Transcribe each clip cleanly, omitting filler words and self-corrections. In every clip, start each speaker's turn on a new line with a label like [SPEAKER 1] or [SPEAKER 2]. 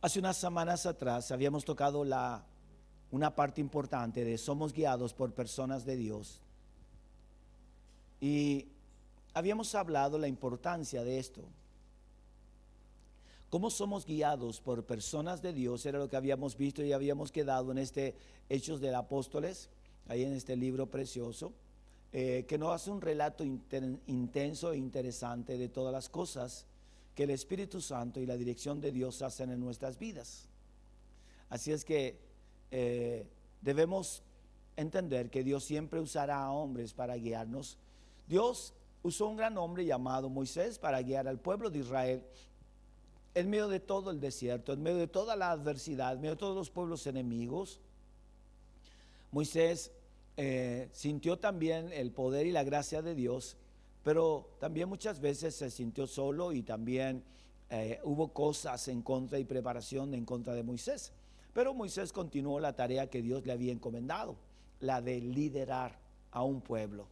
[SPEAKER 1] Hace unas semanas atrás habíamos tocado una parte importante de somos guiados por personas de Dios y habíamos hablado la importancia de esto. Cómo somos guiados por personas de Dios era lo que habíamos visto y habíamos quedado en este Hechos de los Apóstoles, ahí en este libro precioso, que nos hace un relato intenso e interesante de todas las cosas que el Espíritu Santo y la dirección de Dios hacen en nuestras vidas. Así es que debemos entender que Dios siempre usará a hombres para guiarnos. Dios usó un gran hombre llamado Moisés para guiar al pueblo de Israel en medio de todo el desierto, en medio de toda la adversidad, en medio de todos los pueblos enemigos. Moisés sintió también el poder y la gracia de Dios, pero también muchas veces se sintió solo y también hubo cosas en contra y preparación en contra de Moisés. Pero Moisés continuó la tarea que Dios le había encomendado, la de liderar a un pueblo.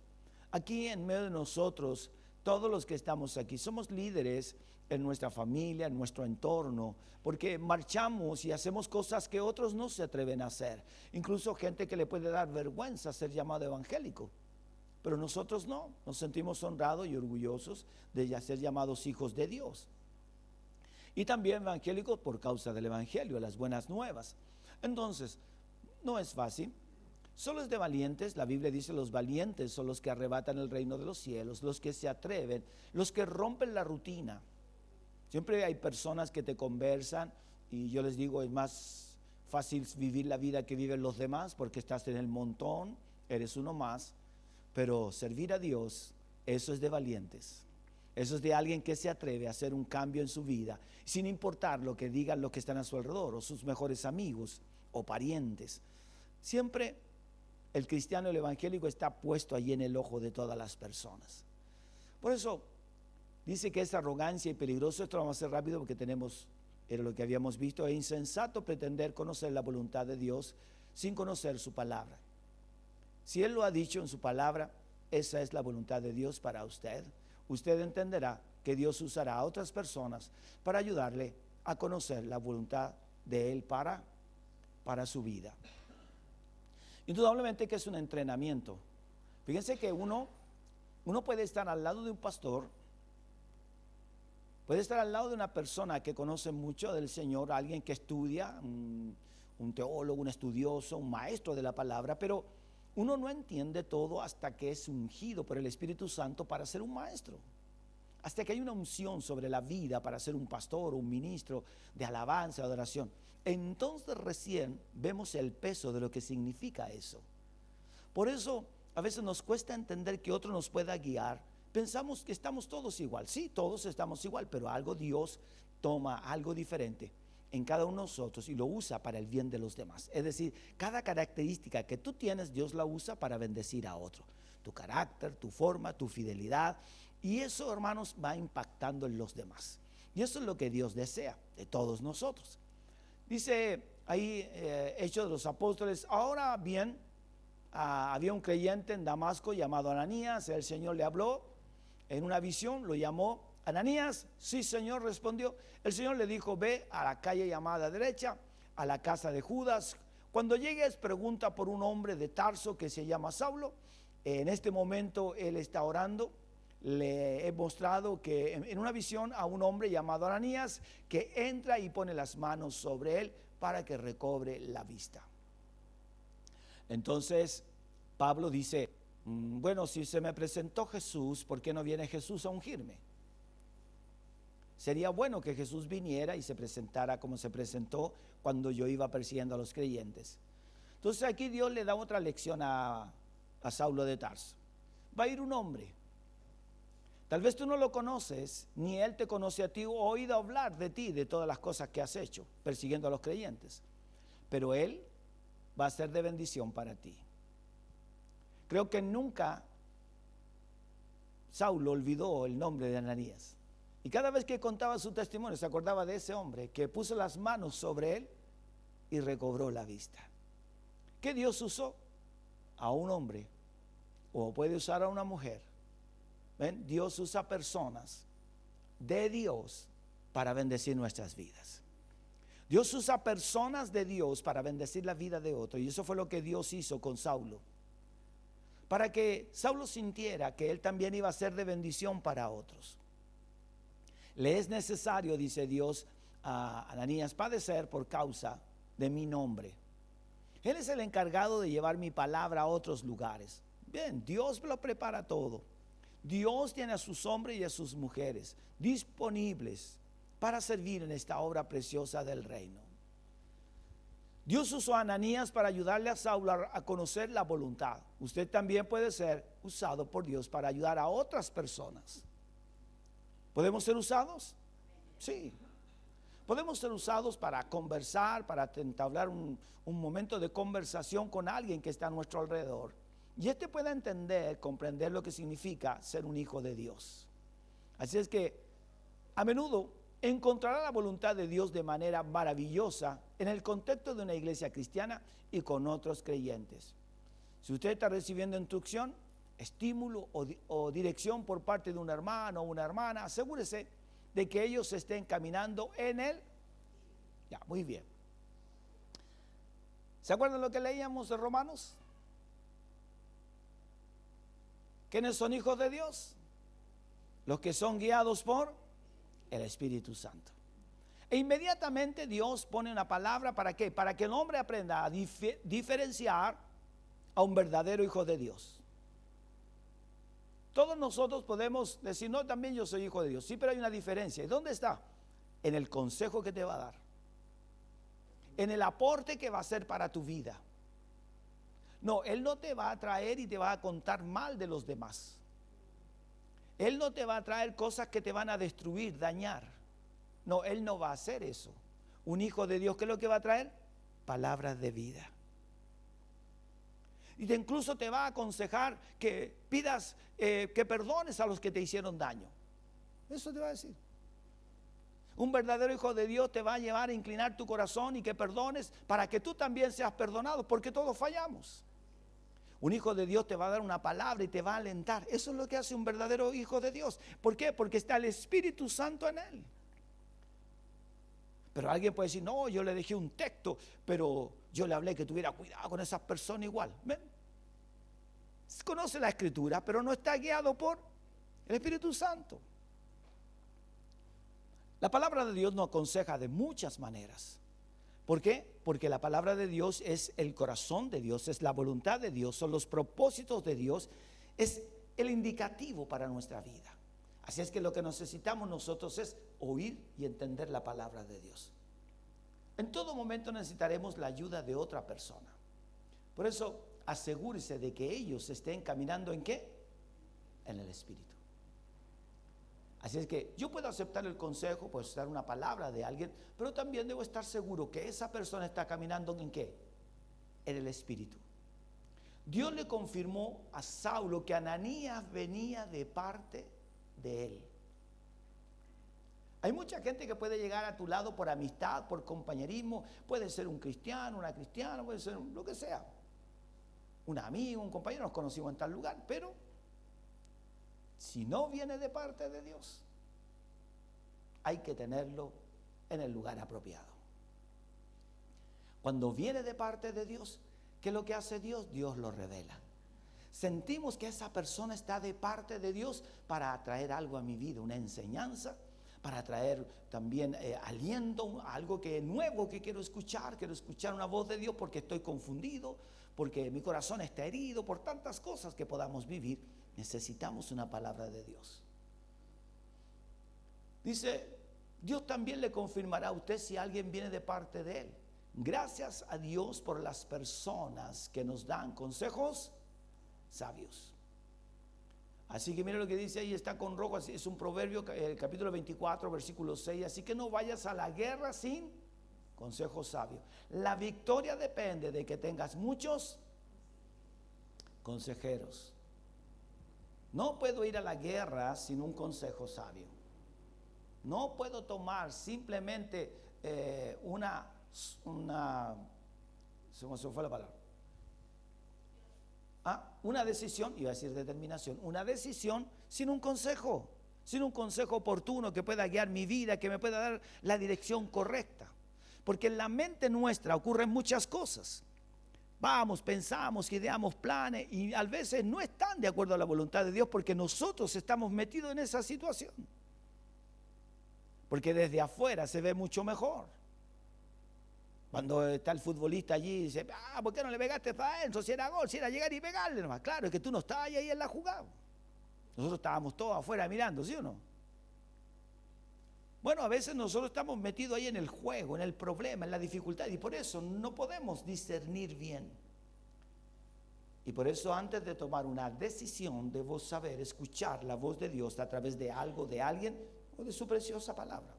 [SPEAKER 1] Aquí en medio de nosotros, todos los que estamos aquí, somos líderes en nuestra familia, en nuestro entorno, porque marchamos y hacemos cosas que otros no se atreven a hacer. Incluso gente que le puede dar vergüenza ser llamado evangélico. Pero nosotros no, nos sentimos honrados y orgullosos de ser llamados hijos de Dios. Y también evangélicos por causa del evangelio, las buenas nuevas. Entonces, no es fácil. Solo es de valientes. La Biblia dice: los valientes son los que arrebatan el reino de los cielos, los que se atreven, los que rompen la rutina. Siempre hay personas que te conversan y yo les digo, es más fácil vivir la vida que viven los demás porque estás en el montón, eres uno más. Pero servir a Dios, eso es de valientes. Eso es de alguien que se atreve a hacer un cambio en su vida, sin importar lo que digan los que están a su alrededor, o sus mejores amigos o parientes. Siempre el cristiano, el evangélico, está puesto allí en el ojo de todas las personas. Por eso dice que es arrogancia y peligroso. Esto lo vamos a hacer rápido porque era lo que habíamos visto. Es insensato pretender conocer la voluntad de Dios sin conocer su palabra. Si Él lo ha dicho en su palabra, esa es la voluntad de Dios para usted. Usted entenderá que Dios usará a otras personas para ayudarle a conocer la voluntad de Él para su vida. Indudablemente que es un entrenamiento. Fíjense que uno puede estar al lado de un pastor, puede estar al lado de una persona que conoce mucho del Señor, alguien que estudia, un teólogo, un estudioso, un maestro de la palabra, pero uno no entiende todo hasta que es ungido por el Espíritu Santo para ser un maestro. Hasta que hay una unción sobre la vida para ser un pastor o un ministro de alabanza, de adoración. Entonces recién vemos el peso de lo que significa eso. Por eso a veces nos cuesta entender que otro nos pueda guiar. Pensamos que estamos todos igual. Sí, todos estamos igual, pero algo Dios toma, algo diferente en cada uno de nosotros y lo usa para el bien de los demás. Es decir, cada característica que tú tienes, Dios la usa para bendecir a otro. Tu carácter, tu forma, tu fidelidad. Y eso, hermanos, va impactando en los demás. Y eso es lo que Dios desea de todos nosotros. Dice ahí, Hechos de los Apóstoles: ahora bien, había un creyente en Damasco llamado Ananías. El Señor le habló en una visión, lo llamó. Ananías, sí, Señor, respondió. El Señor le dijo: ve a la calle llamada derecha, a la casa de Judas. Cuando llegues, pregunta por un hombre de Tarso que se llama Saulo. En este momento él está orando. Le he mostrado que en una visión a un hombre llamado Ananías, que entra y pone las manos sobre él para que recobre la vista. Entonces Pablo dice: bueno, si se me presentó Jesús, ¿por qué no viene Jesús a ungirme? Sería bueno que Jesús viniera y se presentara como se presentó cuando yo iba persiguiendo a los creyentes. Entonces aquí Dios le da otra lección a Saulo de Tarso. Va a ir un hombre. Tal vez tú no lo conoces, ni él te conoce a ti o ha oído hablar de ti, de todas las cosas que has hecho persiguiendo a los creyentes. Pero él va a ser de bendición para ti. Creo que nunca Saulo olvidó el nombre de Ananías. Y cada vez que contaba su testimonio se acordaba de ese hombre que puso las manos sobre él y recobró la vista. ¿Qué Dios usó? A un hombre, o puede usar a una mujer. ¿Ven? Dios usa personas de Dios para bendecir nuestras vidas. Dios usa personas de Dios para bendecir la vida de otros. Y eso fue lo que Dios hizo con Saulo. Para que Saulo sintiera que él también iba a ser de bendición para otros. Le es necesario, dice Dios a Ananías, padecer por causa de mi nombre. Él es el encargado de llevar mi palabra a otros lugares. Bien, Dios lo prepara todo. Dios tiene a sus hombres y a sus mujeres disponibles para servir en esta obra preciosa del reino. Dios usó a Ananías para ayudarle a Saulo a conocer la voluntad. Usted también puede ser usado por Dios para ayudar a otras personas. ¿Podemos ser usados? Sí. Podemos ser usados para conversar, para entablar un momento de conversación con alguien que está a nuestro alrededor. Y pueda entender, comprender lo que significa ser un hijo de Dios. Así es que a menudo encontrará la voluntad de Dios de manera maravillosa en el contexto de una iglesia cristiana y con otros creyentes. Si usted está recibiendo instrucción, estímulo o dirección por parte de un hermano o una hermana, asegúrese de que ellos estén caminando en él. Ya, muy bien. ¿Se acuerdan lo que leíamos de Romanos? ¿Quiénes son hijos de Dios? Los que son guiados por el Espíritu Santo. E inmediatamente Dios pone una palabra, ¿para qué? Para que el hombre aprenda a diferenciar a un verdadero hijo de Dios. Todos nosotros podemos decir, no, también yo soy hijo de Dios. Sí, pero hay una diferencia. ¿Y dónde está? En el consejo que te va a dar. En el aporte que va a hacer para tu vida. No, Él no te va a traer y te va a contar mal de los demás. Él no te va a traer cosas que te van a destruir, dañar. No, Él no va a hacer eso. Un hijo de Dios, ¿qué es lo que va a traer? Palabras de vida. Y incluso te va a aconsejar que pidas, que perdones a los que te hicieron daño. Eso te va a decir. Un verdadero hijo de Dios te va a llevar a inclinar tu corazón y que perdones para que tú también seas perdonado, porque todos fallamos. Un hijo de Dios te va a dar una palabra y te va a alentar. Eso es lo que hace un verdadero hijo de Dios. ¿Por qué? Porque está el Espíritu Santo en él. Pero alguien puede decir, no, yo le dejé un texto, pero yo le hablé que tuviera cuidado con esas personas igual. ¿Ven? Conoce la Escritura, pero no está guiado por el Espíritu Santo. La palabra de Dios nos aconseja de muchas maneras. ¿Por qué? Porque la palabra de Dios es el corazón de Dios, es la voluntad de Dios, son los propósitos de Dios, es el indicativo para nuestra vida. Así es que lo que necesitamos nosotros es oír y entender la palabra de Dios. En todo momento necesitaremos la ayuda de otra persona. Por eso, asegúrese de que ellos estén caminando ¿en qué? En el Espíritu. Así es que yo puedo aceptar el consejo, puedo aceptar una palabra de alguien, pero también debo estar seguro que esa persona está caminando ¿en qué? En el Espíritu. Dios le confirmó a Saulo que Ananías venía de parte de él. Hay mucha gente que puede llegar a tu lado por amistad, por compañerismo, puede ser un cristiano, una cristiana, puede ser lo que sea, un amigo, un compañero, nos conocimos en tal lugar, pero si no viene de parte de Dios, hay que tenerlo en el lugar apropiado. Cuando viene de parte de Dios, ¿qué es lo que hace Dios? Dios lo revela. Sentimos que esa persona está de parte de Dios para traer algo a mi vida, una enseñanza, para traer también aliento, algo que nuevo que quiero escuchar una voz de Dios porque estoy confundido, porque mi corazón está herido, por tantas cosas que podamos vivir. Necesitamos una palabra de Dios. Dice, Dios también le confirmará a usted si alguien viene de parte de Él. Gracias a Dios por las personas que nos dan consejos sabios. Así que mire lo que dice ahí, está con rojo, es un proverbio, el capítulo 24, versículo 6. Así que no vayas a la guerra sin consejos sabios. La victoria depende de que tengas muchos consejeros. No puedo ir a la guerra sin un consejo sabio. No puedo tomar simplemente ¿cómo fue la palabra? Una decisión, iba a decir determinación, una decisión sin un consejo oportuno que pueda guiar mi vida, que me pueda dar la dirección correcta. Porque en la mente nuestra ocurren muchas cosas. Vamos, pensamos, ideamos planes y a veces no están de acuerdo a la voluntad de Dios porque nosotros estamos metidos en esa situación. Porque desde afuera se ve mucho mejor. Cuando está el futbolista allí y dice, ¿por qué no le pegaste para adentro? Si era gol, si era llegar y pegarle nomás. Claro, es que tú no estabas ahí en la jugada. Nosotros estábamos todos afuera mirando, ¿sí o no? Bueno, a veces nosotros estamos metidos ahí en el juego, en el problema, en la dificultad, y por eso no podemos discernir bien. Y por eso antes de tomar una decisión debo saber escuchar la voz de Dios a través de algo, de alguien o de su preciosa palabra.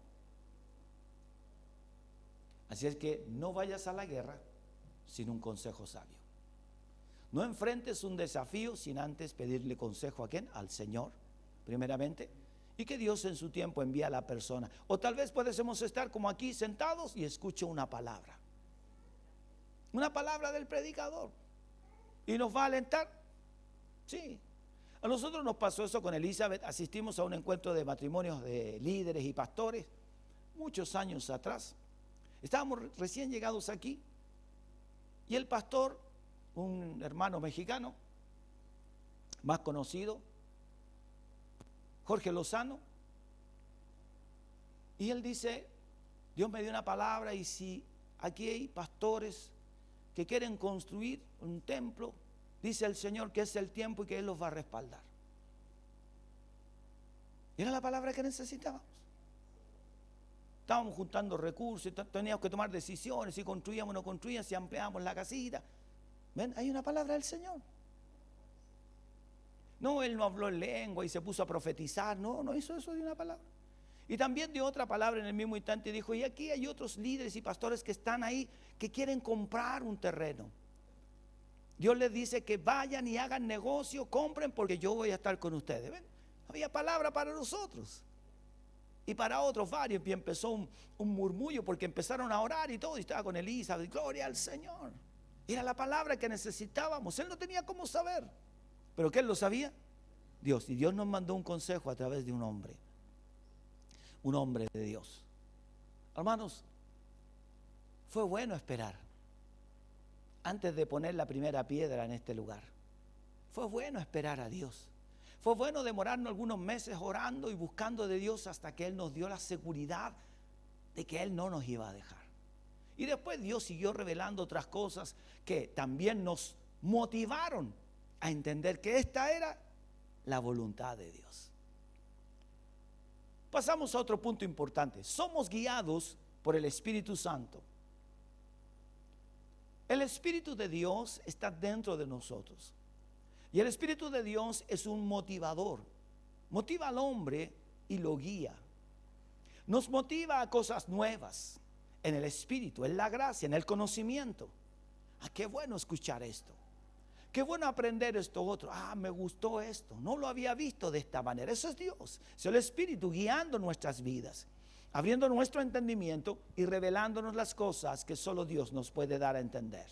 [SPEAKER 1] Así es que no vayas a la guerra sin un consejo sabio. No enfrentes un desafío sin antes pedirle consejo ¿a quién? Al Señor, primeramente. Y que Dios en su tiempo envía a la persona. O tal vez podemos estar como aquí sentados y escucho una palabra. Una palabra del predicador. ¿Y nos va a alentar? Sí. A nosotros nos pasó eso con Elizabeth. Asistimos a un encuentro de matrimonios de líderes y pastores muchos años atrás. Estábamos recién llegados aquí. Y el pastor, un hermano mexicano, más conocido, Jorge Lozano, y él dice, Dios me dio una palabra y si aquí hay pastores que quieren construir un templo, dice el Señor que es el tiempo y que Él los va a respaldar. Y era la palabra que necesitábamos. Estábamos juntando recursos, teníamos que tomar decisiones, si construíamos o no construíamos, si ampliábamos la casita. ¿Ven? Hay una palabra del Señor. No, él no habló en lengua y se puso a profetizar, no hizo eso de una palabra. Y también dio otra palabra en el mismo instante y dijo, y aquí hay otros líderes y pastores que están ahí que quieren comprar un terreno. Dios les dice que vayan y hagan negocio, compren porque yo voy a estar con ustedes. ¿Ven? Había palabra para nosotros. Y para otros varios, y empezó un murmullo porque empezaron a orar y todo, y estaba con Elizabeth, gloria al Señor. Era la palabra que necesitábamos, él no tenía cómo saber. ¿Pero qué él lo sabía? Dios. Y Dios nos mandó un consejo a través de un hombre de Dios. Hermanos, fue bueno esperar antes de poner la primera piedra en este lugar. Fue bueno esperar a Dios. Fue bueno demorarnos algunos meses orando y buscando de Dios hasta que Él nos dio la seguridad de que Él no nos iba a dejar. Y después Dios siguió revelando otras cosas que también nos motivaron a entender que esta era la voluntad de Dios. Pasamos a otro punto importante. Somos guiados por el Espíritu Santo. El Espíritu de Dios está dentro de nosotros. Y el Espíritu de Dios es un motivador. Motiva al hombre y lo guía. Nos motiva a cosas nuevas en el Espíritu, en la gracia, en el conocimiento. Qué bueno escuchar esto. Qué bueno aprender esto otro. Me gustó esto. No lo había visto de esta manera. Eso es Dios. Es el Espíritu guiando nuestras vidas, abriendo nuestro entendimiento y revelándonos las cosas que solo Dios nos puede dar a entender.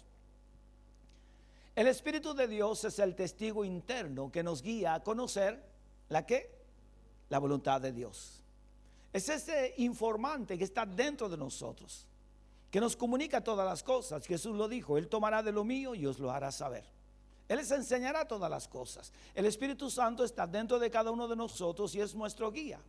[SPEAKER 1] El Espíritu de Dios es el testigo interno que nos guía a conocer la voluntad de Dios. Es ese informante que está dentro de nosotros, que nos comunica todas las cosas. Jesús lo dijo, Él tomará de lo mío y os lo hará saber. Él les enseñará todas las cosas. El Espíritu Santo está dentro de cada uno de nosotros y es nuestro guía.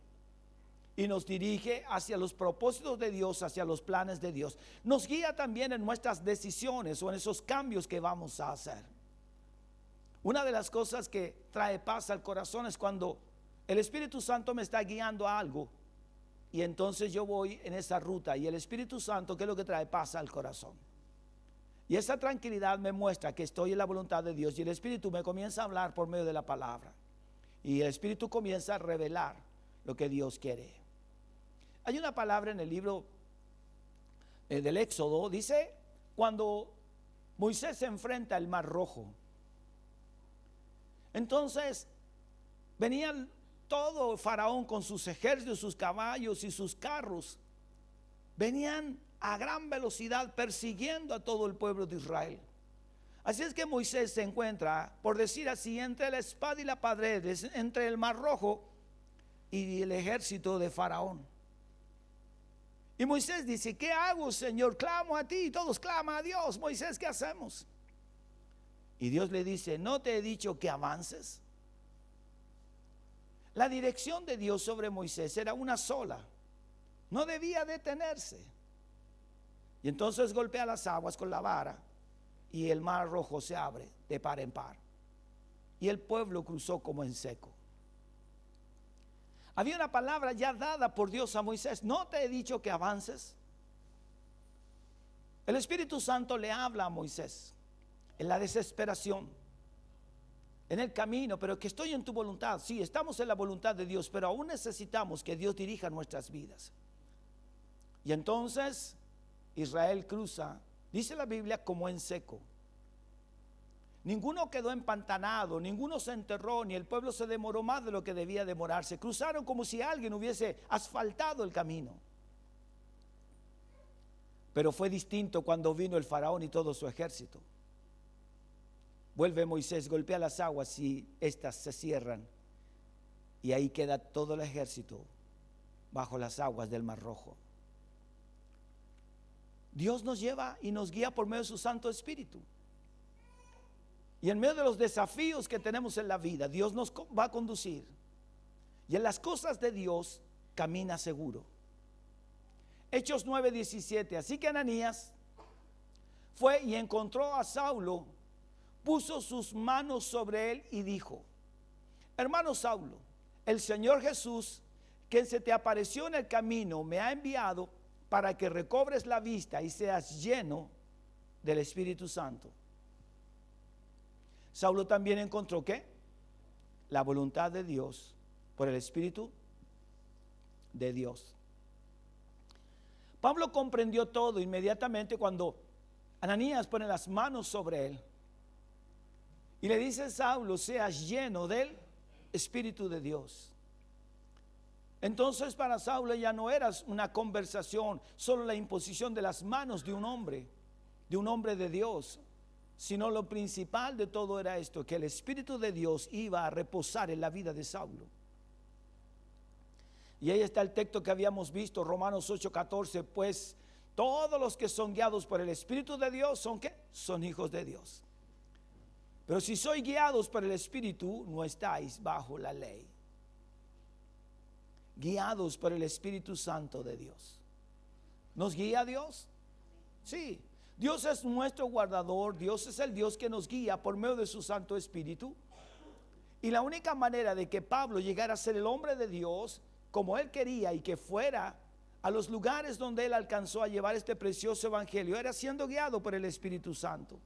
[SPEAKER 1] Y nos dirige hacia los propósitos de Dios, hacia los planes de Dios. Nos guía también en nuestras decisiones o en esos cambios que vamos a hacer. Una de las cosas que trae paz al corazón es cuando el Espíritu Santo me está guiando a algo y entonces yo voy en esa ruta y el Espíritu Santo, ¿qué es lo que trae paz al corazón? Y esa tranquilidad me muestra que estoy en la voluntad de Dios y el Espíritu me comienza a hablar por medio de la palabra. Y el Espíritu comienza a revelar lo que Dios quiere. Hay una palabra en el libro del Éxodo, dice, cuando Moisés se enfrenta al Mar Rojo. Entonces, venían todo Faraón con sus ejércitos, sus caballos y sus carros. Venían a gran velocidad persiguiendo a todo el pueblo de Israel. Así es que Moisés se encuentra, por decir así, entre la espada y la pared, entre el Mar Rojo y el ejército de Faraón. Y Moisés dice, ¿qué hago, Señor? Clamo a ti, todos claman a Dios. Moisés, ¿qué hacemos? Y Dios le dice, ¿no te he dicho que avances? La dirección de Dios sobre Moisés era una sola, no debía detenerse. Y entonces golpea las aguas con la vara y el mar Rojo se abre de par en par. Y el pueblo cruzó como en seco. Había una palabra ya dada por Dios a Moisés, ¿no te he dicho que avances? El Espíritu Santo le habla a Moisés en la desesperación, en el camino, pero que estoy en tu voluntad. Sí, estamos en la voluntad de Dios, pero aún necesitamos que Dios dirija nuestras vidas. Y entonces Israel cruza, dice la Biblia, como en seco. Ninguno quedó empantanado, ninguno se enterró, ni el pueblo se demoró más de lo que debía demorarse. Cruzaron como si alguien hubiese asfaltado el camino. Pero fue distinto cuando vino el faraón y todo su ejército. Vuelve Moisés, golpea las aguas y éstas se cierran. Y ahí queda todo el ejército bajo las aguas del Mar Rojo. Dios nos lleva y nos guía por medio de su Santo Espíritu. Y en medio de los desafíos que tenemos en la vida, Dios nos va a conducir. Y en las cosas de Dios camina seguro. Hechos 9:17. Así que Ananías fue y encontró a Saulo, puso sus manos sobre él y dijo: hermano Saulo, el Señor Jesús, quien se te apareció en el camino, me ha enviado para que recobres la vista y seas lleno del Espíritu Santo. Saulo también encontró ¿qué? La voluntad de Dios por el Espíritu de Dios. Pablo comprendió todo inmediatamente cuando Ananías pone las manos sobre él y le dice: Saulo, seas lleno del Espíritu de Dios. Entonces para Saulo ya no era una conversación, solo la imposición de las manos de un hombre de Dios, sino lo principal de todo era esto, que el Espíritu de Dios iba a reposar en la vida de Saulo. Y ahí está el texto que habíamos visto, Romanos 8:14, pues todos los que son guiados por el Espíritu de Dios son ¿qué? Son hijos de Dios. Pero si sois guiados por el Espíritu, no estáis bajo la ley. Guiados por el Espíritu Santo de Dios. ¿Nos guía Dios? Sí. Dios es nuestro guardador, Dios es el Dios que nos guía por medio de su Santo Espíritu. Y la única manera de que Pablo llegara a ser el hombre de Dios como él quería y que fuera a los lugares donde él alcanzó a llevar este precioso evangelio era siendo guiado por el Espíritu Santo.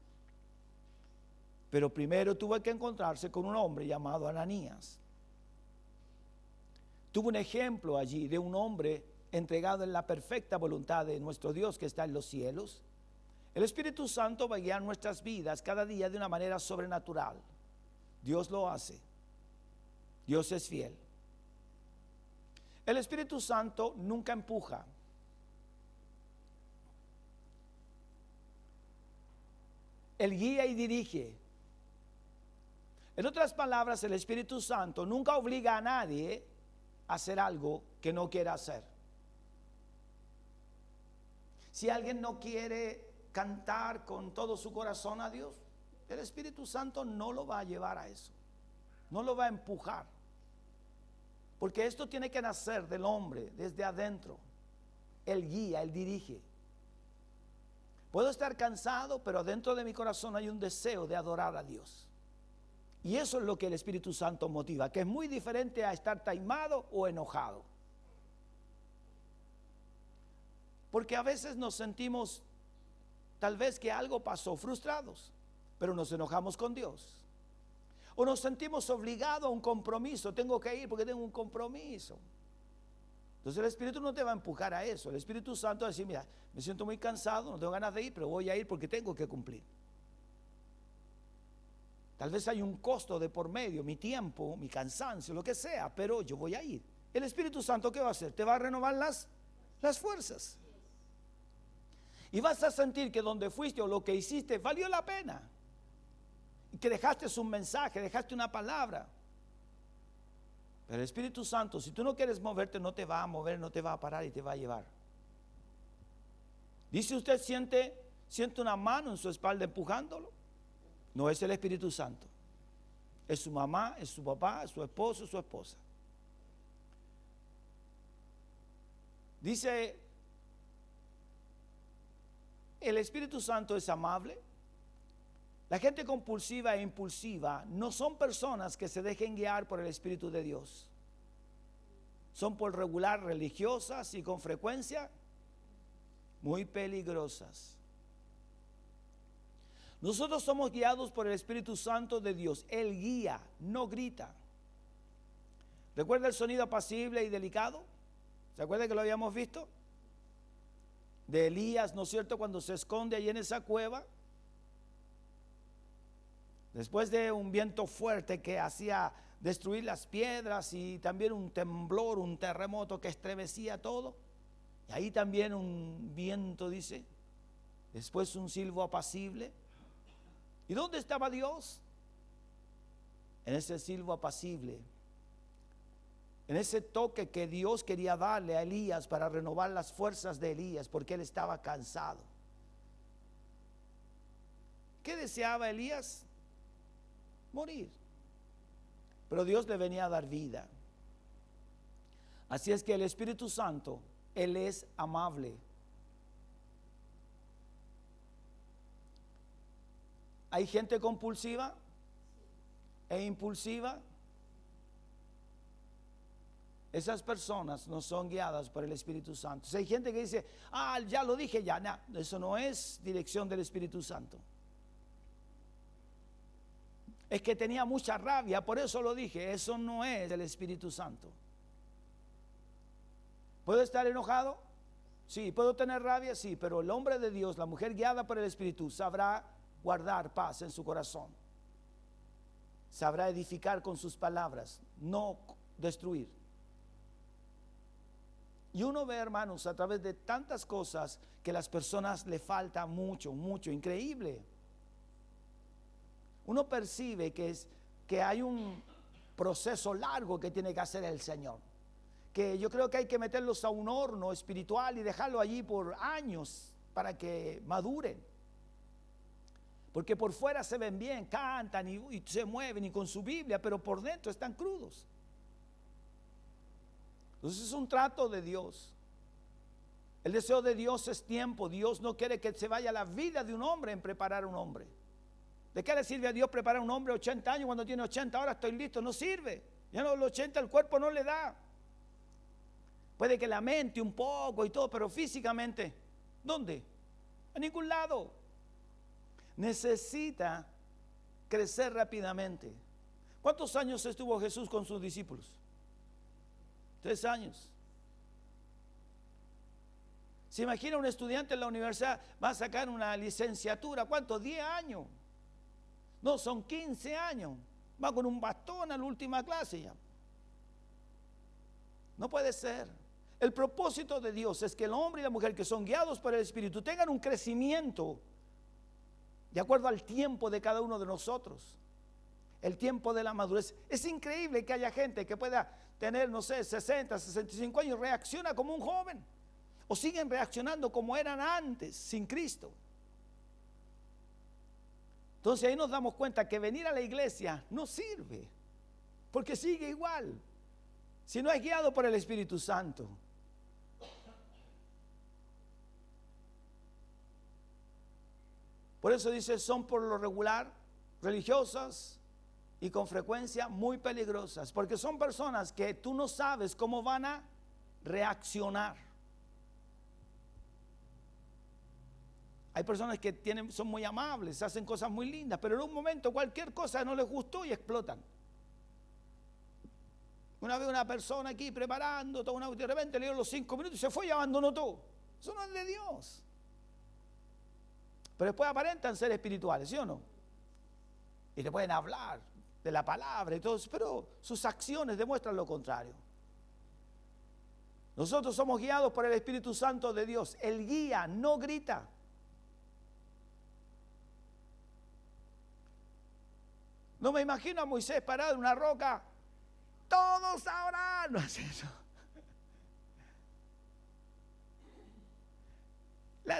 [SPEAKER 1] Pero primero tuvo que encontrarse con un hombre llamado Ananías. Tuvo un ejemplo allí de un hombre entregado en la perfecta voluntad de nuestro Dios que está en los cielos. El Espíritu Santo va a guiar nuestras vidas cada día de una manera sobrenatural. Dios lo hace. Dios es fiel. El Espíritu Santo nunca empuja. Él guía y dirige. En otras palabras, el Espíritu Santo nunca obliga a nadie a hacer algo que no quiera hacer. Si alguien no quiere cantar con todo su corazón a Dios, el Espíritu Santo no lo va a llevar a eso, no lo va a empujar, porque esto tiene que nacer del hombre desde adentro. Él guía, Él dirige. Puedo estar cansado, pero dentro de mi corazón hay un deseo de adorar a Dios, y eso es lo que el Espíritu Santo motiva, que es muy diferente a estar taimado o enojado, porque a veces nos sentimos tal vez que algo pasó, frustrados, pero nos enojamos con Dios. O nos sentimos obligados a un compromiso, tengo que ir porque tengo un compromiso. Entonces el Espíritu no te va a empujar a eso. El Espíritu Santo va a decir: mira, me siento muy cansado, no tengo ganas de ir, pero voy a ir porque tengo que cumplir. Tal vez hay un costo de por medio, mi tiempo, mi cansancio, lo que sea, pero yo voy a ir. El Espíritu Santo, ¿qué va a hacer? Te va a renovar las fuerzas. Y vas a sentir que donde fuiste o lo que hiciste valió la pena. Y que dejaste un mensaje, dejaste una palabra. Pero el Espíritu Santo, si tú no quieres moverte, no te va a mover, no te va a parar y te va a llevar. Dice usted, siente una mano en su espalda empujándolo. No es el Espíritu Santo. Es su mamá, es su papá, es su esposo, es su esposa. Dice, el Espíritu Santo es amable. La gente compulsiva e impulsiva no son personas que se dejen guiar por el Espíritu de Dios. Son por regular religiosas y con frecuencia muy peligrosas. Nosotros somos guiados por el Espíritu Santo de Dios. Él guía, no grita. ¿Recuerda el sonido apacible y delicado? ¿Se acuerda que lo habíamos visto? De Elías, ¿no es cierto? Cuando se esconde allí en esa cueva. Después de un viento fuerte que hacía destruir las piedras y también un temblor, un terremoto que estremecía todo. Y ahí también un viento, dice. Después un silbo apacible. ¿Y dónde estaba Dios? En ese silbo apacible. En ese toque que Dios quería darle a Elías para renovar las fuerzas de Elías, porque él estaba cansado. ¿Qué deseaba Elías? Morir. Pero Dios le venía a dar vida. Así es que el Espíritu Santo, Él es amable. ¿Hay gente compulsiva e impulsiva? Esas personas no son guiadas por el Espíritu Santo. Si hay gente que dice, ya lo dije ya, no, eso no es dirección del Espíritu Santo. Es que tenía mucha rabia, por eso lo dije, eso no es del Espíritu Santo. ¿Puedo estar enojado? Sí. ¿Puedo tener rabia? Sí, pero el hombre de Dios, la mujer guiada por el Espíritu, sabrá guardar paz en su corazón. Sabrá edificar con sus palabras, no destruir. Y uno ve, hermanos, a través de tantas cosas que a las personas le falta mucho, increíble. Uno percibe que hay un proceso largo que tiene que hacer el Señor. Que yo creo que hay que meterlos a un horno espiritual y dejarlo allí por años para que maduren. Porque por fuera se ven bien, cantan y se mueven y con su Biblia, pero por dentro están crudos. Entonces es un trato de Dios. El deseo de Dios es tiempo. Dios no quiere que se vaya la vida de un hombre en preparar a un hombre. ¿De qué le sirve a Dios preparar a un hombre 80 años cuando tiene 80? Ahora estoy listo, no sirve. Ya no, los 80 el cuerpo no le da. Puede que la mente un poco y todo, pero físicamente, ¿dónde? A ningún lado. Necesita crecer rápidamente. ¿Cuántos años estuvo Jesús con sus discípulos? 3 años. ¿Se imagina un estudiante en la universidad va a sacar una licenciatura? ¿Cuánto? 10 años. No, son 15 años. Va con un bastón a la última clase ya. No puede ser. El propósito de Dios es que el hombre y la mujer que son guiados por el Espíritu tengan un crecimiento de acuerdo al tiempo de cada uno de nosotros. El tiempo de la madurez. Es increíble que haya gente que pueda tener, no sé, 60, 65 años, reacciona como un joven. O siguen reaccionando como eran antes, sin Cristo. Entonces ahí nos damos cuenta que venir a la iglesia no sirve, porque sigue igual, si no es guiado por el Espíritu Santo. Por eso dice, son por lo regular religiosas y con frecuencia muy peligrosas, porque son personas que tú no sabes cómo van a reaccionar. Hay personas que son muy amables, hacen cosas muy lindas, pero en un momento cualquier cosa no les gustó y explotan. Una vez una persona aquí preparando todo de repente le dio los 5 minutos y se fue y abandonó todo. Eso no es de Dios. Pero después aparentan ser espirituales, ¿sí o no? Y te pueden hablar de la palabra y todo eso, pero sus acciones demuestran lo contrario. Nosotros somos guiados por el Espíritu Santo de Dios. Él guía, no grita. No me imagino a Moisés parado en una roca. Todos ahora no hace eso.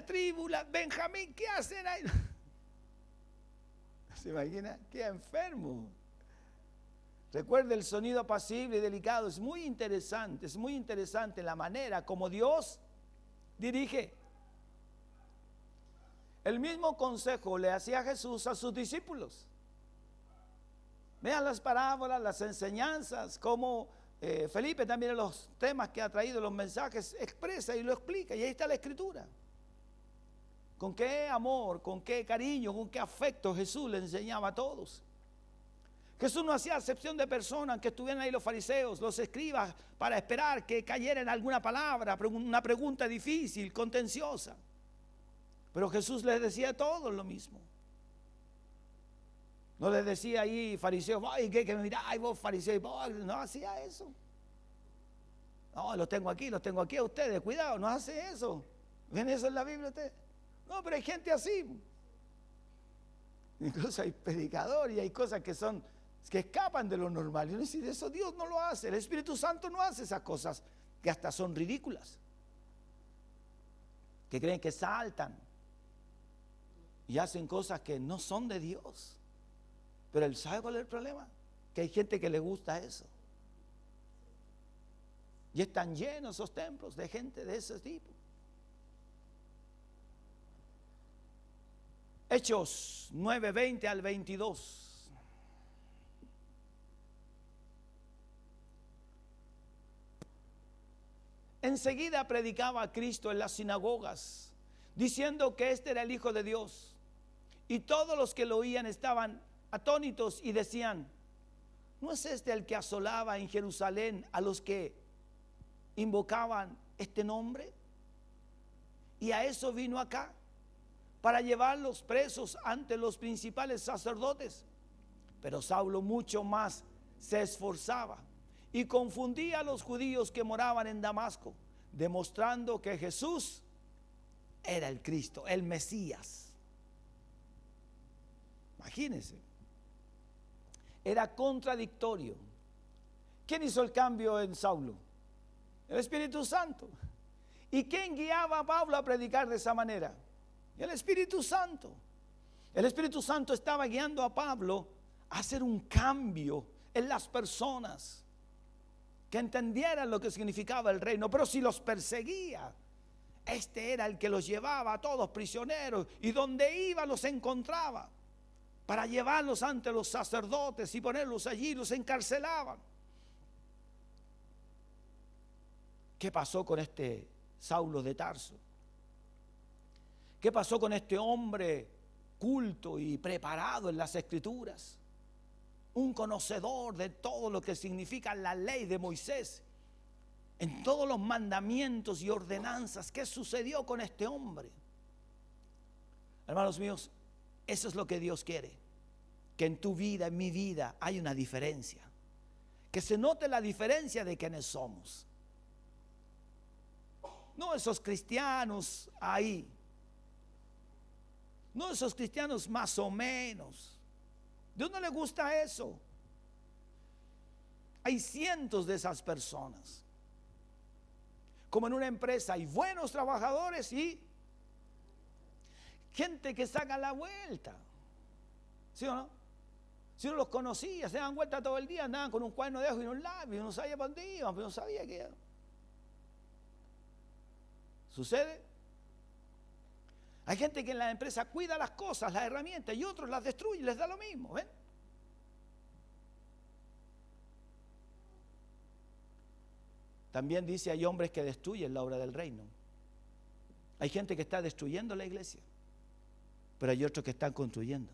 [SPEAKER 1] la tribu, Benjamín, ¿qué hacen ahí? ¿Se imagina? ¡Qué enfermo! Recuerde el sonido apacible y delicado. Es muy interesante la manera como Dios dirige. El mismo consejo le hacía Jesús a sus discípulos. Vean las parábolas, las enseñanzas, como Felipe también los temas que ha traído, los mensajes, expresa y lo explica. Y ahí está la Escritura. Con qué amor, con qué cariño, con qué afecto Jesús le enseñaba a todos. Jesús no hacía acepción de personas, que estuvieran ahí los fariseos, los escribas, para esperar que cayera en alguna palabra, una pregunta difícil, contenciosa. Pero Jesús les decía a todos lo mismo. No les decía ahí, fariseos, ay, que me miráis vos fariseos, no hacía eso. No, los tengo aquí a ustedes, cuidado, no hace eso. ¿Ven eso en la Biblia ustedes? No, pero hay gente así. Incluso hay predicadores y hay cosas que escapan de lo normal. Y uno dice, eso Dios no lo hace. El Espíritu Santo no hace esas cosas que hasta son ridículas. Que creen que saltan y hacen cosas que no son de Dios. Pero Él sabe cuál es el problema. Que hay gente que le gusta eso. Y están llenos esos templos de gente de ese tipo. Hechos 9:20 al 22. Enseguida predicaba a Cristo en las sinagogas, diciendo que este era el Hijo de Dios. Y todos los que lo oían estaban atónitos y decían, ¿no es este el que asolaba en Jerusalén a los que invocaban este nombre? Y a eso vino acá, para llevarlos presos ante los principales sacerdotes. Pero Saulo mucho más se esforzaba y confundía a los judíos que moraban en Damasco, demostrando que Jesús era el Cristo, el Mesías. Imagínense, era contradictorio. ¿Quién hizo el cambio en Saulo? El Espíritu Santo. ¿Y quién guiaba a Pablo a predicar de esa manera? El Espíritu Santo. El Espíritu Santo estaba guiando a Pablo a hacer un cambio en las personas, que entendieran lo que significaba el reino. Pero si los perseguía, este era el que los llevaba a todos prisioneros, y donde iba los encontraba para llevarlos ante los sacerdotes y ponerlos allí. Los encarcelaban. ¿Qué pasó con este Saulo de Tarso? ¿Qué pasó con este hombre culto y preparado en las Escrituras? Un conocedor de todo lo que significa la ley de Moisés, en todos los mandamientos y ordenanzas. ¿Qué sucedió con este hombre? Hermanos míos, eso es lo que Dios quiere. Que en tu vida, en mi vida, hay una diferencia. Que se note la diferencia de quienes somos. No esos cristianos ahí. No esos cristianos más o menos. Dios no le gusta eso. Hay cientos de esas personas. Como en una empresa hay buenos trabajadores y gente que saca la vuelta. ¿Sí o no? Si uno los conocía, se daban vuelta todo el día, andaban con un cuaderno de hoja y un lápiz, no sabía para dónde iban, pero no sabía qué era. ¿Sucede? Hay gente que en la empresa cuida las cosas, las herramientas, y otros las destruyen, les da lo mismo, ¿ven? También dice, hay hombres que destruyen la obra del reino. Hay gente que está destruyendo la iglesia, pero hay otros que están construyendo,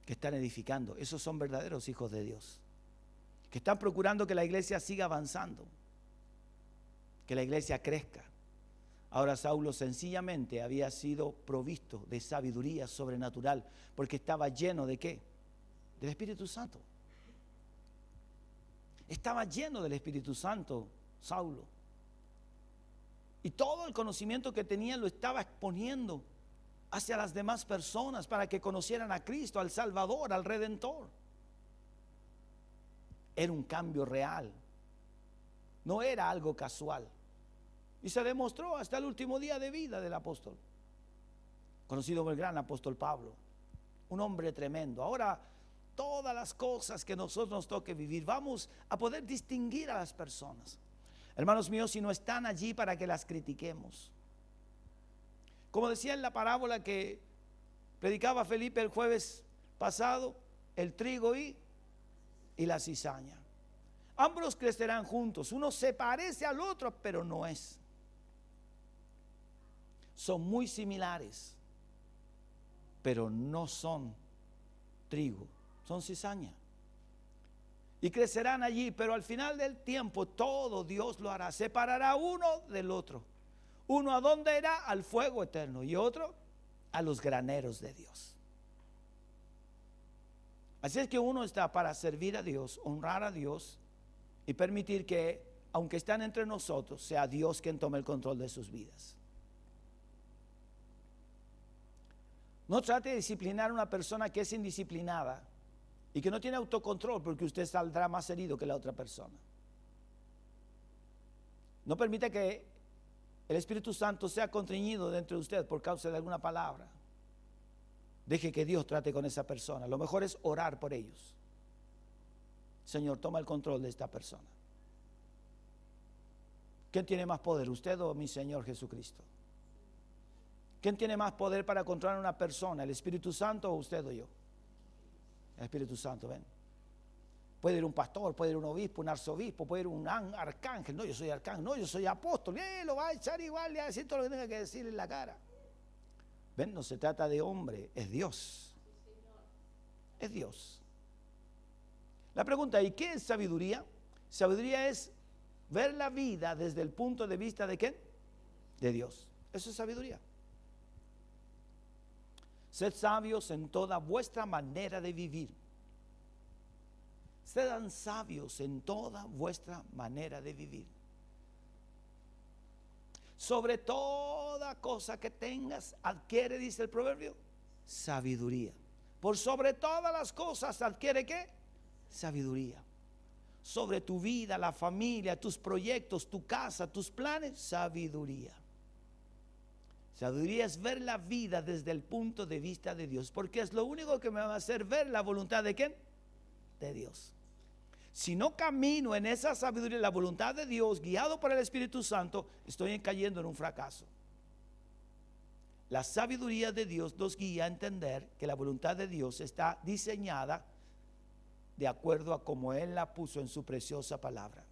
[SPEAKER 1] que están edificando. Esos son verdaderos hijos de Dios, que están procurando que la iglesia siga avanzando, que la iglesia crezca. Ahora Saulo sencillamente había sido provisto de sabiduría sobrenatural, porque estaba lleno ¿de qué? Del Espíritu Santo. Estaba lleno del Espíritu Santo Saulo, y todo el conocimiento que tenía lo estaba exponiendo hacia las demás personas para que conocieran a Cristo, al Salvador, al Redentor. Era un cambio real, no era algo casual. Y se demostró hasta el último día de vida del apóstol, conocido como el gran apóstol Pablo. Un hombre tremendo. Ahora, todas las cosas que nosotros nos toque vivir, vamos a poder distinguir a las personas. Hermanos míos, si no están allí para que las critiquemos. Como decía en la parábola que predicaba Felipe el jueves pasado, el trigo y la cizaña. Ambos crecerán juntos. Uno se parece al otro, pero no es. Son muy similares, pero no son trigo, son cizaña. Y crecerán allí, pero al final del tiempo todo Dios lo hará. Separará uno del otro. Uno a dónde irá, al fuego eterno, y otro a los graneros de Dios. Así es que uno está para servir a Dios, honrar a Dios y permitir que, aunque están entre nosotros, sea Dios quien tome el control de sus vidas. No trate de disciplinar a una persona que es indisciplinada y que no tiene autocontrol, porque usted saldrá más herido que la otra persona. No permita que el Espíritu Santo sea constreñido dentro de usted por causa de alguna palabra. Deje que Dios trate con esa persona. Lo mejor es orar por ellos. Señor, toma el control de esta persona. ¿Quién tiene más poder, usted o mi Señor Jesucristo? ¿Quién tiene más poder para controlar a una persona, el Espíritu Santo o usted o yo? El Espíritu Santo, ven. Puede ir un pastor, puede ir un obispo, un arzobispo, puede ir un arcángel. No, yo soy arcángel, no, yo soy apóstol. Lo va a echar igual, le va a decir todo lo que tenga que decir en la cara. Ven, no se trata de hombre, es Dios. Es Dios. La pregunta, ¿y qué es sabiduría? Sabiduría es ver la vida desde el punto de vista de ¿quién? De Dios. Eso es sabiduría. Sed sabios en toda vuestra manera de vivir. Sean sabios en toda vuestra manera de vivir. Sobre toda cosa que tengas, adquiere, dice el proverbio, sabiduría. Por sobre todas las cosas, adquiere ¿qué? Sabiduría. Sobre tu vida, la familia, tus proyectos, tu casa, tus planes, sabiduría. Sabiduría es ver la vida desde el punto de vista de Dios, porque es lo único que me va a hacer ver la voluntad de ¿quién? De Dios. Si no camino en esa sabiduría, la voluntad de Dios, guiado por el Espíritu Santo, estoy cayendo en un fracaso. La sabiduría de Dios nos guía a entender que la voluntad de Dios está diseñada de acuerdo a como Él la puso en su preciosa palabra.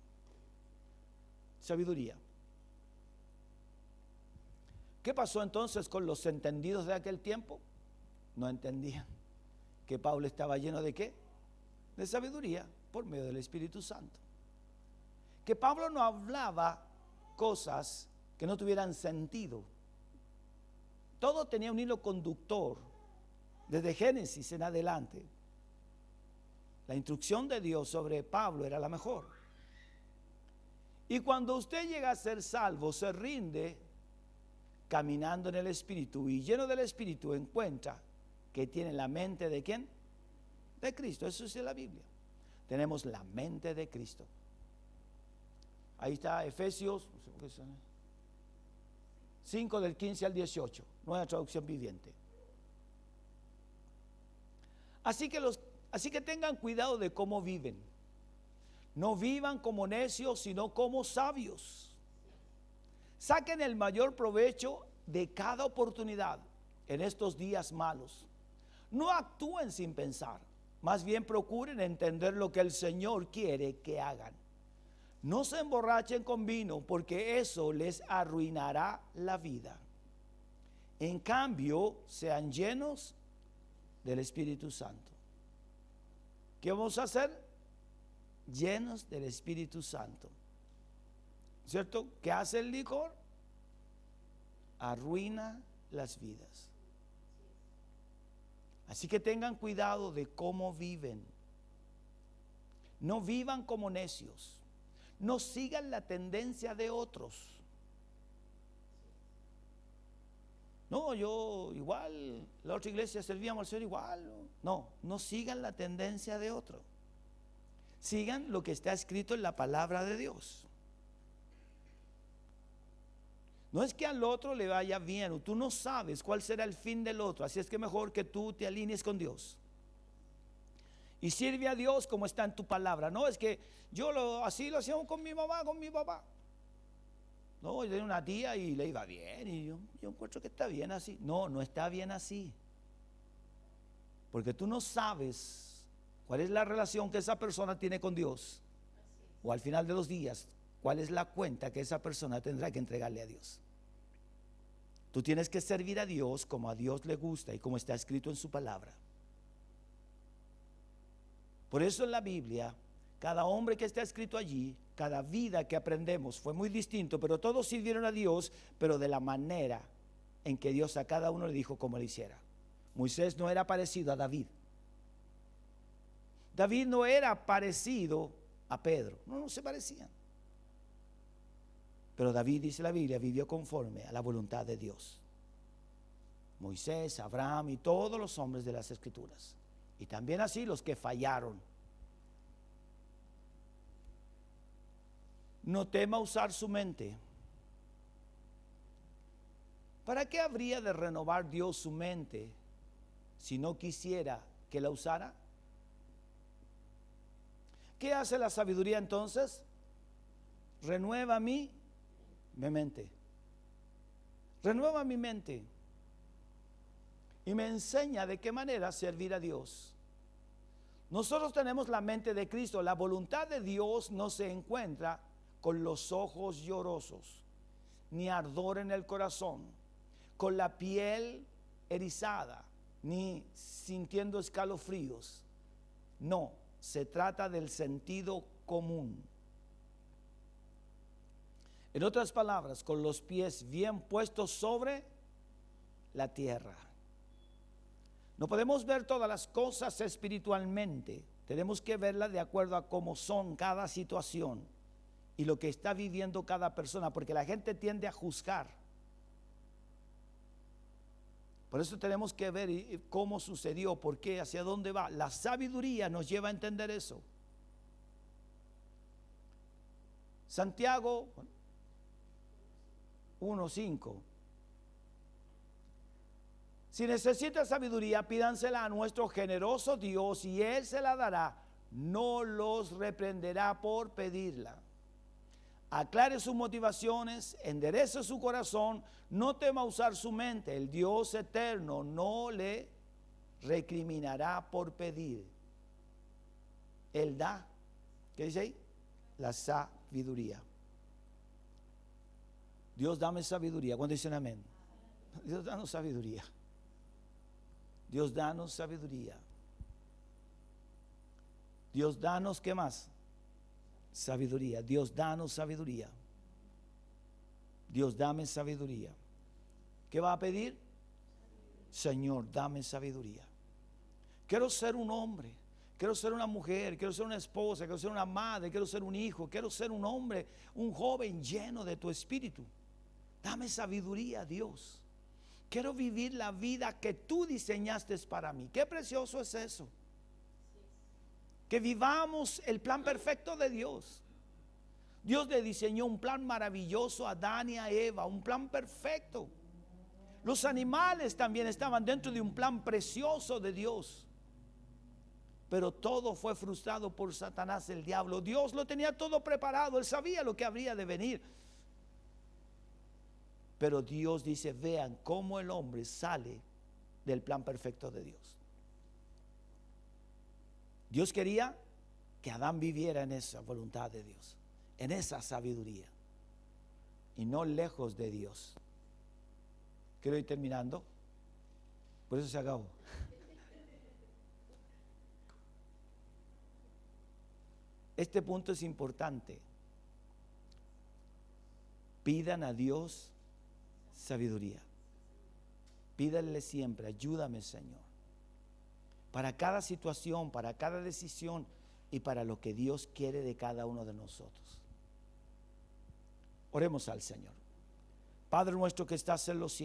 [SPEAKER 1] Sabiduría. ¿Qué pasó entonces con los entendidos de aquel tiempo? No entendían que Pablo estaba lleno de ¿qué? De sabiduría por medio del Espíritu Santo. Que Pablo no hablaba cosas que no tuvieran sentido. Todo tenía un hilo conductor desde Génesis en adelante. La instrucción de Dios sobre Pablo era la mejor. Y cuando usted llega a ser salvo, se rinde caminando en el Espíritu y lleno del Espíritu, encuentra que tiene la mente ¿de quién? De Cristo. Eso es en la Biblia. Tenemos la mente de Cristo. Ahí está Efesios 5 del 15 al 18, nueva traducción viviente. Así que tengan cuidado de cómo viven. No vivan como necios, sino como sabios. Saquen el mayor provecho de cada oportunidad en estos días malos. No actúen sin pensar. Más bien procuren entender lo que el Señor quiere que hagan. No se emborrachen con vino, porque eso les arruinará la vida. En cambio, sean llenos del Espíritu Santo. ¿Qué vamos a hacer? Llenos del Espíritu Santo. ¿Cierto? ¿Qué hace el licor? Arruina las vidas. Así que tengan cuidado de cómo viven. No vivan como necios. No sigan la tendencia de otros. No, yo igual, la otra iglesia servíamos al Señor igual. No sigan la tendencia de otro. Sigan lo que está escrito en la palabra de Dios. No es que al otro le vaya bien, o tú no sabes cuál será el fin del otro, así es que mejor que tú te alinees con Dios. Y sirve a Dios como está en tu palabra. No es que así lo hacíamos con mi mamá, con mi papá. No, yo tenía una tía y le iba bien, y yo encuentro que está bien así. No, no está bien así. Porque tú no sabes cuál es la relación que esa persona tiene con Dios. O al final de los días, cuál es la cuenta que esa persona tendrá que entregarle a Dios. Tú tienes que servir a Dios como a Dios le gusta y como está escrito en su palabra. Por eso en la Biblia, cada hombre que está escrito allí, cada vida que aprendemos fue muy distinto, pero todos sirvieron a Dios, pero de la manera en que Dios a cada uno le dijo cómo lo hiciera. Moisés no era parecido a David. David no era parecido a Pedro, no se parecían. Pero David, dice la Biblia, vivió conforme a la voluntad de Dios. Moisés, Abraham y todos los hombres de las Escrituras. Y también así los que fallaron. No tema usar su mente. ¿Para qué habría de renovar Dios su mente si no quisiera que la usara? ¿Qué hace la sabiduría entonces? Renueva mi mente. Renueva mi mente. Y me enseña de qué manera servir a Dios. Nosotros tenemos la mente de Cristo. La voluntad de Dios no se encuentra con los ojos llorosos, ni ardor en el corazón, con la piel erizada, ni sintiendo escalofríos. No, se trata del sentido común. En otras palabras, con los pies bien puestos sobre la tierra. No podemos ver todas las cosas espiritualmente, tenemos que verlas de acuerdo a cómo son cada situación y lo que está viviendo cada persona, porque la gente tiende a juzgar. Por eso tenemos que ver cómo sucedió, por qué, hacia dónde va. La sabiduría nos lleva a entender eso. Santiago 1:5. Si necesita sabiduría, pídansela a nuestro generoso Dios y Él se la dará. No los reprenderá por pedirla. Aclare sus motivaciones, enderece su corazón, no tema usar su mente. El Dios eterno no le recriminará por pedir. Él da, ¿qué dice ahí? La sabiduría. Dios, dame sabiduría. ¿Cuándo dicen amén? Dios, danos sabiduría. Dios, danos sabiduría. Dios, danos, ¿qué más? Sabiduría. Dios, danos sabiduría. Dios, dame sabiduría. ¿Qué va a pedir? Señor, dame sabiduría. Quiero ser un hombre, quiero ser una mujer, quiero ser una esposa, quiero ser una madre, quiero ser un hijo, quiero ser un hombre, un joven lleno de tu espíritu. Dame sabiduría, Dios. Quiero vivir la vida que tú diseñaste para mí. Qué precioso es eso. Que vivamos el plan perfecto de Dios. Dios le diseñó un plan maravilloso a Adán y a Eva, un plan perfecto. Los animales también estaban dentro de un plan precioso de Dios. Pero todo fue frustrado por Satanás, el diablo. Dios lo tenía todo preparado, él sabía lo que habría de venir. Pero Dios dice, vean cómo el hombre sale del plan perfecto de Dios. Dios quería que Adán viviera en esa voluntad de Dios, en esa sabiduría, y no lejos de Dios. Quiero ir terminando, por eso se acabó. Este punto es importante. Pidan a Dios sabiduría. Pídanle siempre, ayúdame, Señor, para cada situación, para cada decisión y para lo que Dios quiere de cada uno de nosotros. Oremos al Señor. Padre nuestro que estás en los cielos,